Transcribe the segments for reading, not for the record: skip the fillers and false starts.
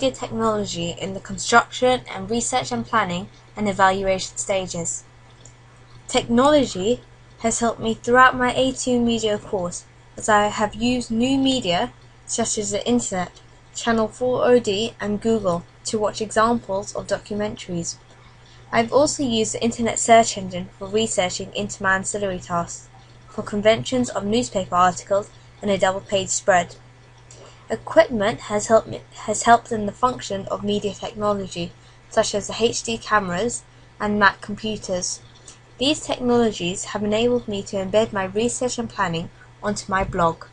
media technology in the construction and research and planning and evaluation stages. Technology has helped me throughout my A2 media course, as I have used new media such as the internet, Channel 4 OD and Google to watch examples of documentaries. I've also used the internet search engine for researching into my ancillary tasks, for conventions of newspaper articles and a double-page spread. Equipment has helped in the function of media technology, such as the HD cameras and Mac computers. These technologies have enabled me to embed my research and planning onto my blog.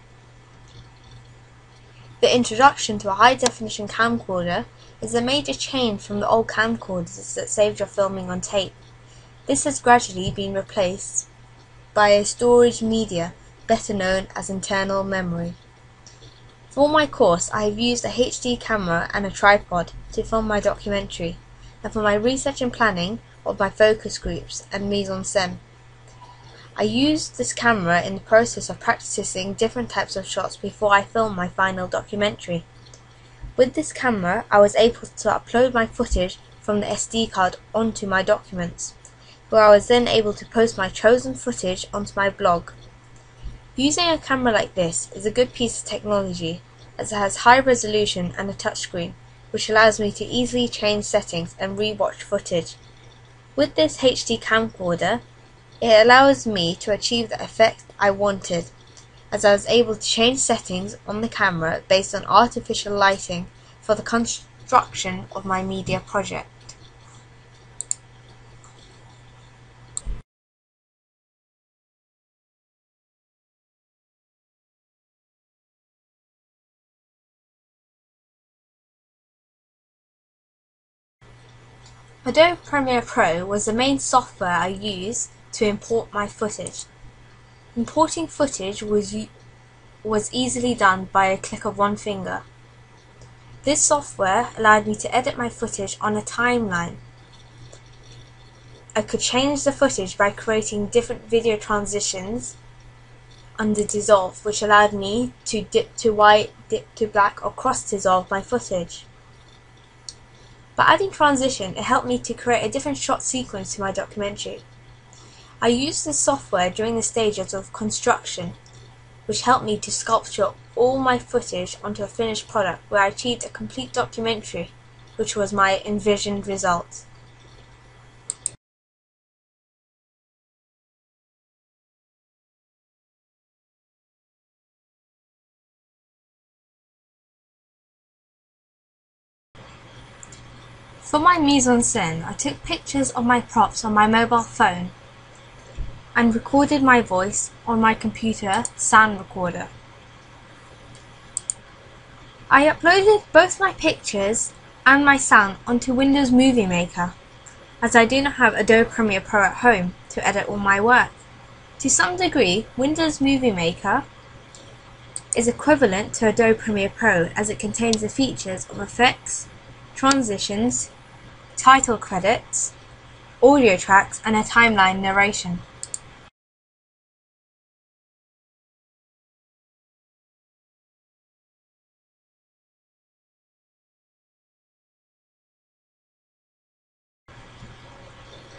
The introduction to a high-definition camcorder is a major change from the old camcorders that saved your filming on tape. This has gradually been replaced by a storage media, better known as internal memory. For my course, I have used a HD camera and a tripod to film my documentary, and for my research and planning of my focus groups and mise-en-scène. I used this camera in the process of practicing different types of shots before I filmed my final documentary. With this camera, I was able to upload my footage from the SD card onto my documents, where I was then able to post my chosen footage onto my blog. Using a camera like this is a good piece of technology, as it has high resolution and a touchscreen, which allows me to easily change settings and re-watch footage. With this HD camcorder, it allows me to achieve the effect I wanted, as I was able to change settings on the camera based on artificial lighting for the construction of my media project. Adobe Premiere Pro was the main software I used to import my footage. Importing footage was easily done by a click of one finger. This software allowed me to edit my footage on a timeline. I could change the footage by creating different video transitions under dissolve, which allowed me to dip to white, dip to black, or cross dissolve my footage. By adding transition, it helped me to create a different shot sequence to my documentary. I used this software during the stages of construction, which helped me to sculpture all my footage onto a finished product where I achieved a complete documentary, which was my envisioned result. For my mise-en-scène, I took pictures of my props on my mobile phone and recorded my voice on my computer sound recorder. I uploaded both my pictures and my sound onto Windows Movie Maker, as I do not have Adobe Premiere Pro at home to edit all my work. To some degree, Windows Movie Maker is equivalent to Adobe Premiere Pro, as it contains the features of effects, transitions, title credits, audio tracks, and a timeline narration.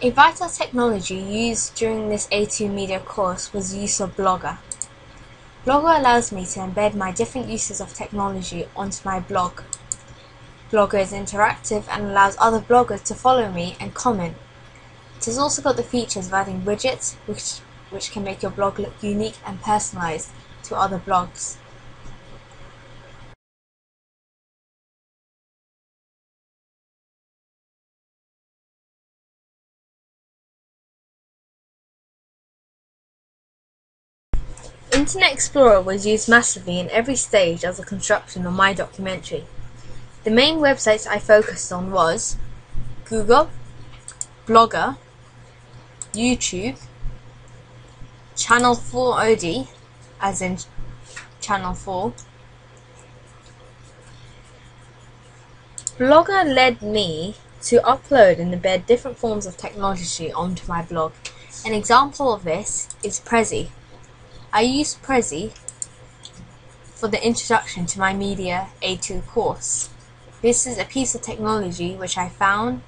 A vital technology used during this A2 media course was the use of Blogger. Blogger allows me to embed my different uses of technology onto my blog. Blogger is interactive and allows other bloggers to follow me and comment. It has also got the features of adding widgets, which can make your blog look unique and personalized to other blogs. Internet Explorer was used massively in every stage of the construction of my documentary. The main websites I focused on was Google, Blogger, YouTube, Channel 4 OD, as in Channel 4. Blogger led me to upload and embed different forms of technology onto my blog. An example of this is Prezi. I used Prezi for the introduction to my Media A2 course. This is a piece of technology which I found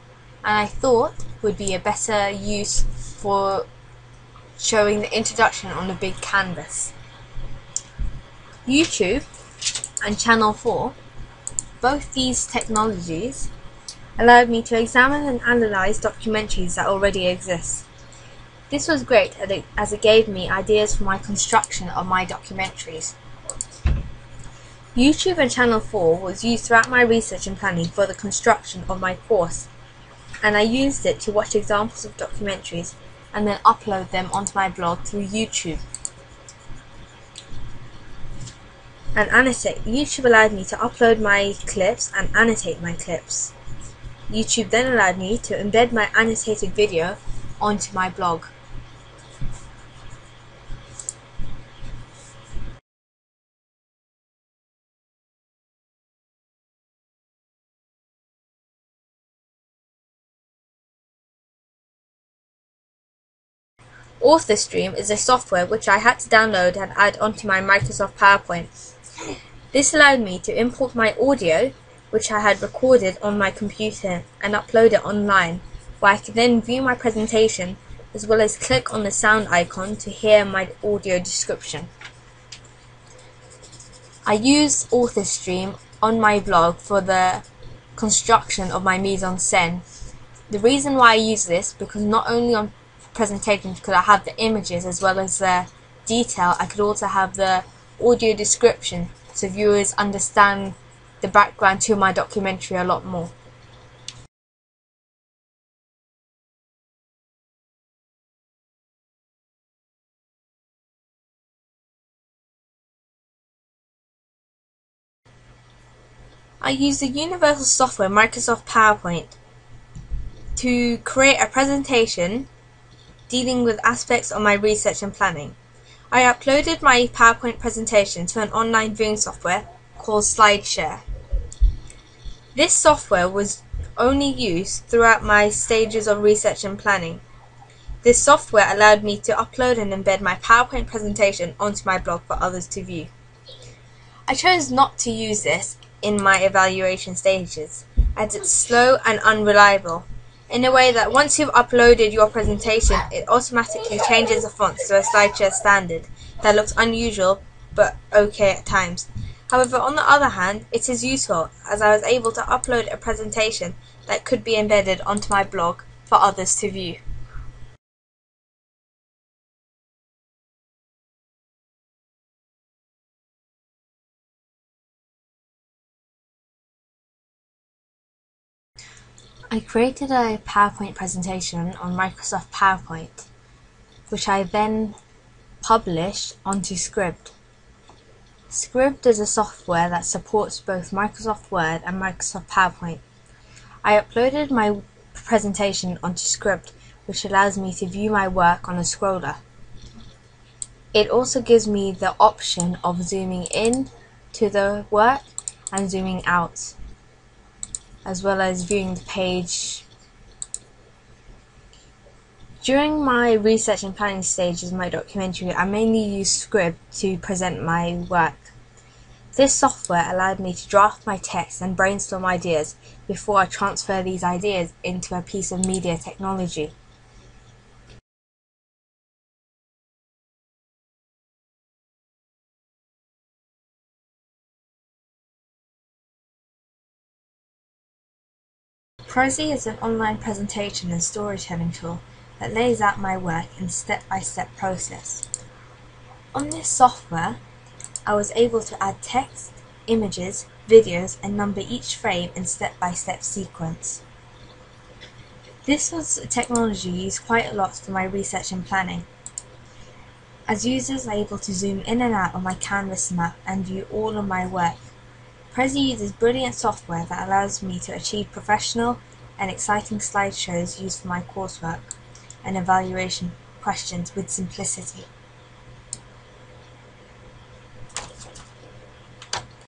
and I thought would be a better use for showing the introduction on a big canvas. YouTube and Channel 4, both these technologies allowed me to examine and analyze documentaries that already exist. This was great as it gave me ideas for my construction of my documentaries. YouTube and Channel 4 was used throughout my research and planning for the construction of my course, and I used it to watch examples of documentaries and then upload them onto my blog through YouTube. And annotate. YouTube allowed me to upload my clips and annotate my clips. YouTube then allowed me to embed my annotated video onto my blog. AuthorStream is a software which I had to download and add onto my Microsoft PowerPoint. This allowed me to import my audio, which I had recorded on my computer, and upload it online, where I could then view my presentation as well as click on the sound icon to hear my audio description. I used AuthorStream on my blog for the construction of my mise en scène. The reason why I use this because not only on presentations could I have the images as well as the detail, I could also have the audio description so viewers understand the background to my documentary a lot more. I use the universal software Microsoft PowerPoint to create a presentation dealing with aspects of my research and planning. I uploaded my PowerPoint presentation to an online viewing software called SlideShare. This software was only used throughout my stages of research and planning. This software allowed me to upload and embed my PowerPoint presentation onto my blog for others to view. I chose not to use this in my evaluation stages, as it's slow and unreliable, in a way that once you've uploaded your presentation, it automatically changes the fonts to a SlideShare standard that looks unusual but okay at times. However, on the other hand, it is useful as I was able to upload a presentation that could be embedded onto my blog for others to view. I created a PowerPoint presentation on Microsoft PowerPoint, which I then published onto Scribd. Scribd is a software that supports both Microsoft Word and Microsoft PowerPoint. I uploaded my presentation onto Scribd, which allows me to view my work on a scroller. It also gives me the option of zooming in to the work and zooming out, as well as viewing the page. During my research and planning stages of my documentary, I mainly used Scribd to present my work. This software allowed me to draft my text and brainstorm ideas before I transfer these ideas into a piece of media technology. Prezi is an online presentation and storytelling tool that lays out my work in a step-by-step process. On this software, I was able to add text, images, videos, and number each frame in step-by-step sequence. This was a technology used quite a lot for my research and planning, as users are able to zoom in and out of my canvas map and view all of my work. Prezi uses brilliant software that allows me to achieve professional and exciting slideshows used for my coursework and evaluation questions with simplicity.